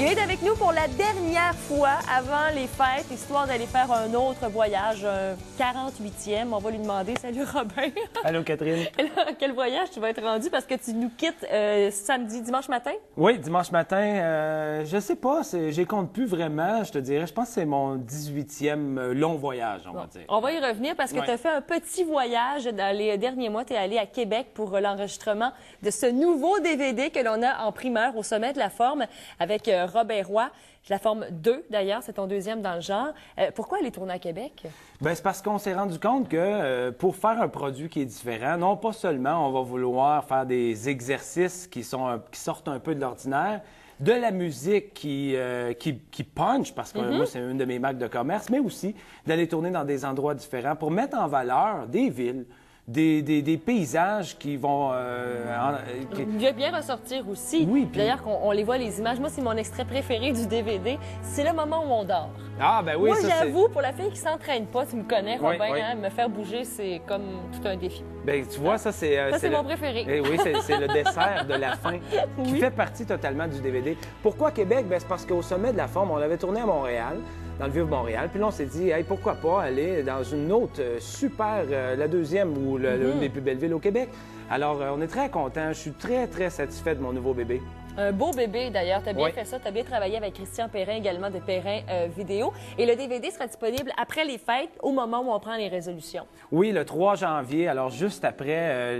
Tu es avec nous pour la dernière fois avant les fêtes, histoire d'aller faire un autre voyage, un 48e. On va lui demander. Salut Robin. Allô Catherine. Quel voyage tu vas être rendu parce que tu nous quittes dimanche matin? Oui, dimanche matin. Je sais pas, j'y compte plus vraiment, je te dirais. Je pense que c'est mon 18e long voyage, on va dire. On va y revenir parce que tu as fait un petit voyage dans les derniers mois. Tu es allé à Québec pour l'enregistrement de ce nouveau DVD que l'on a en primeur au sommet de la forme avec Robin Roy. La forme 2, d'ailleurs, c'est ton deuxième dans le genre. Pourquoi aller tourner à Québec? Bien, c'est parce qu'on s'est rendu compte que pour faire un produit qui est différent, non pas seulement on va vouloir faire des exercices qui sortent un peu de l'ordinaire, de la musique qui punch, parce que moi, c'est une de mes marques de commerce, mais aussi d'aller tourner dans des endroits différents pour mettre en valeur des villes, des paysages qui vont... Il va bien ressortir aussi. Oui, puis... D'ailleurs, on les voit, les images. Moi, c'est mon extrait préféré du DVD. C'est le moment où on dort. Ah, ben oui, moi, ça, j'avoue, pour la fille qui s'entraîne pas, tu me connais, Oui, Robin, oui. hein, me faire bouger, c'est comme tout un défi. Bien, tu vois, ça, c'est... Ça, c'est mon préféré. Eh oui, c'est le dessert de la fin qui Oui. fait partie totalement du DVD. Pourquoi Québec? Bien, c'est parce qu'au sommet de la forme, on avait tourné à Montréal, dans le Vieux-Montréal. Puis là, on s'est dit, hey, pourquoi pas aller dans une autre la deuxième ou l'une des plus belles villes au Québec. Alors, on est très contents. Je suis très, très satisfait de mon nouveau bébé. Un beau bébé, d'ailleurs. Tu as bien Oui. fait ça. Tu as bien travaillé avec Christian Perrin, également de Perrin Vidéo. Et le DVD sera disponible après les fêtes, au moment où on prend les résolutions. Oui, le 3 janvier, alors juste après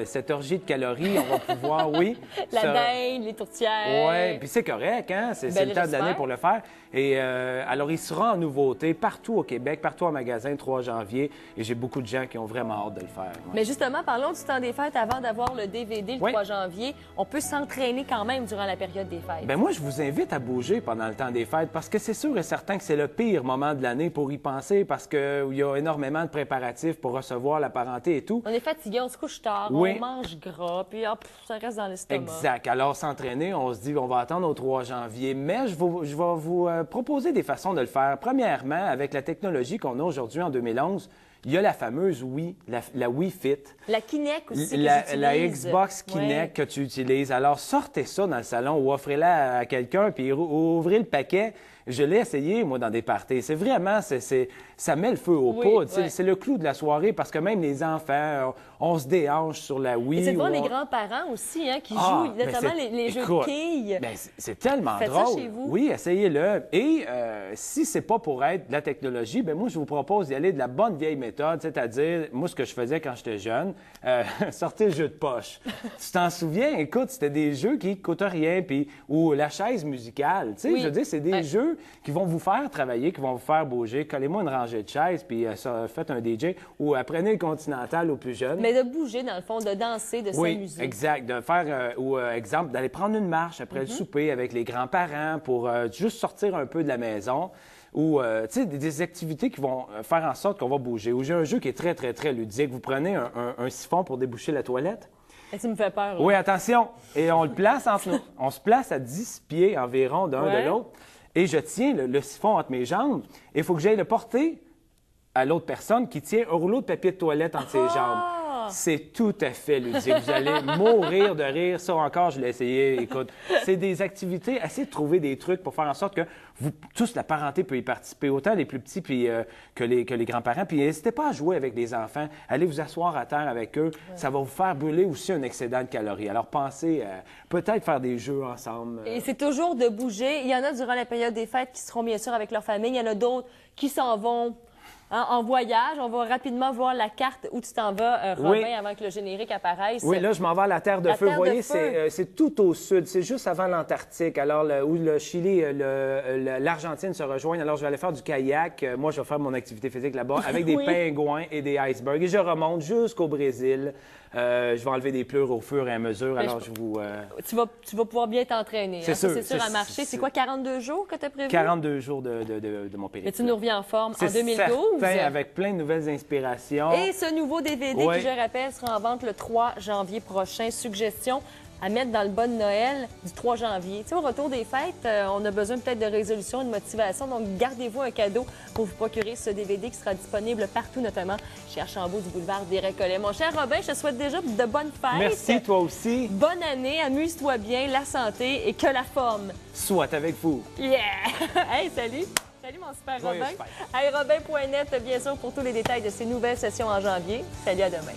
cette orgie de calories, on va pouvoir, oui... La dinde, les tourtières. Oui, puis c'est correct, hein? C'est Ben, le temps de l'année j'espère. pour le faire. Et alors, il sera en nouveauté partout au Québec, partout en magasin, le 3 janvier. Et j'ai beaucoup de gens qui ont vraiment hâte de le faire. Ouais. Mais justement, parlons du temps des fêtes. Avant d'avoir le DVD le Oui. 3 janvier, on peut s'entraîner quand même durant la période des fêtes. Bien, moi, je vous invite à bouger pendant le temps des fêtes parce que c'est sûr et certain que c'est le pire moment de l'année pour y penser parce qu'il y a énormément de préparatifs pour recevoir la parenté et tout. On est fatigué, on se couche tard, Oui. on mange gras, puis ça reste dans l'estomac. Exact. Alors, s'entraîner, on se dit on va attendre au 3 janvier. Mais je vais vous proposer des façons de le faire. Premièrement, avec la technologie qu'on a aujourd'hui en 2011, il y a la fameuse Wii, la Wii Fit. La Kinect aussi La Xbox Kinect Ouais. que tu utilises. Alors, sortez ça dans le salon ou offrez-la à quelqu'un, puis ouvrez le paquet. Je l'ai essayé, moi, dans des parties. C'est vraiment, ça met le feu aux Oui, poudres. ouais. C'est le clou de la soirée parce que même les enfants, on se déhanche sur la Wii. Et c'est de voir ou les on- grands-parents aussi, hein, qui Ah, jouent, ben notamment c'est- les jeux de écoute, quilles. ben, c'est tellement Faites ça drôle. chez vous. Oui, essayez-le. Et si c'est pas pour être de la technologie, ben moi, je vous propose d'y aller de la bonne vieille méthode, c'est-à-dire, moi, ce que je faisais quand j'étais jeune, sortez le jeu de poche. Tu t'en souviens? Écoute, c'était des jeux qui coûtent rien, ou la chaise musicale. Tu sais, Oui. je veux dire, c'est des jeux qui vont vous faire travailler, qui vont vous faire bouger. Collez-moi une rangée de chaises, puis faites un DJ, ou apprenez le Continental aux plus jeunes. Mais de bouger, dans le fond, de danser, de Oui, s'amuser. exact. De faire, exemple, d'aller prendre une marche après le souper avec les grands-parents pour juste sortir un peu de la maison. Ou, tu sais, des activités qui vont faire en sorte qu'on va bouger. Ou j'ai un jeu qui est très, très, très ludique. Vous prenez un siphon pour déboucher la toilette. Et tu me fais peur. là. Oui, attention. Et on le place entre nous. On se place à 10 pieds environ d'un Ouais. de l'autre. Et je tiens le siphon entre mes jambes. Et il faut que j'aille le porter à l'autre personne qui tient un rouleau de papier de toilette entre ses jambes. C'est tout à fait ludique. Vous allez mourir de rire. Ça encore, je l'ai essayé. Écoute, c'est des activités. Essayez de trouver des trucs pour faire en sorte que vous, tous, la parenté peut y participer, autant les plus petits puis, que les grands-parents. Puis n'hésitez pas à jouer avec les enfants. Allez vous asseoir à terre avec eux. Ça va vous faire brûler aussi un excédent de calories. Alors pensez à peut-être faire des jeux ensemble. Et c'est toujours de bouger. Il y en a durant la période des fêtes qui seront bien sûr avec leur famille. Il y en a d'autres qui s'en vont en voyage. On va rapidement voir la carte où tu t'en vas, Robin, Oui. avant que le générique apparaisse. Oui, là, je m'en vais à la Terre de La Feu. Terre Vous de voyez, Feu. c'est tout au sud. C'est juste avant l'Antarctique. Alors, où le Chili, l'Argentine se rejoignent. Alors, je vais aller faire du kayak. Moi, je vais faire mon activité physique là-bas avec des Oui. pingouins et des icebergs. Et je remonte jusqu'au Brésil. Je vais enlever des pleurs au fur et à mesure. Mais Alors, je vous... Tu vas pouvoir bien t'entraîner. C'est hein. Ça, sûr, c'est sûr à c'est- marcher. C'est c'est- quoi, 42 jours que tu as prévu? 42 jours de mon Mais périple. tu nous reviens en forme en C'est 2012. certain, avec plein de nouvelles inspirations. Et ce nouveau DVD Ouais. qui, je rappelle, sera en vente le 3 janvier prochain. Suggestion, à mettre dans le bon Noël du 3 janvier. Tu sais, au retour des fêtes, on a besoin peut-être de résolution, de motivation. Donc, gardez-vous un cadeau pour vous procurer ce DVD qui sera disponible partout, notamment chez Archambault du boulevard des Récollets. Mon cher Robin, je te souhaite déjà de bonnes fêtes. Merci, toi aussi. Bonne année, amuse-toi bien, la santé et que la forme Soit avec vous. Yeah! Hey, salut! Salut, mon super Robin. Hey, Robin.net, bien sûr, pour tous les détails de ces nouvelles sessions en janvier. Salut, à demain.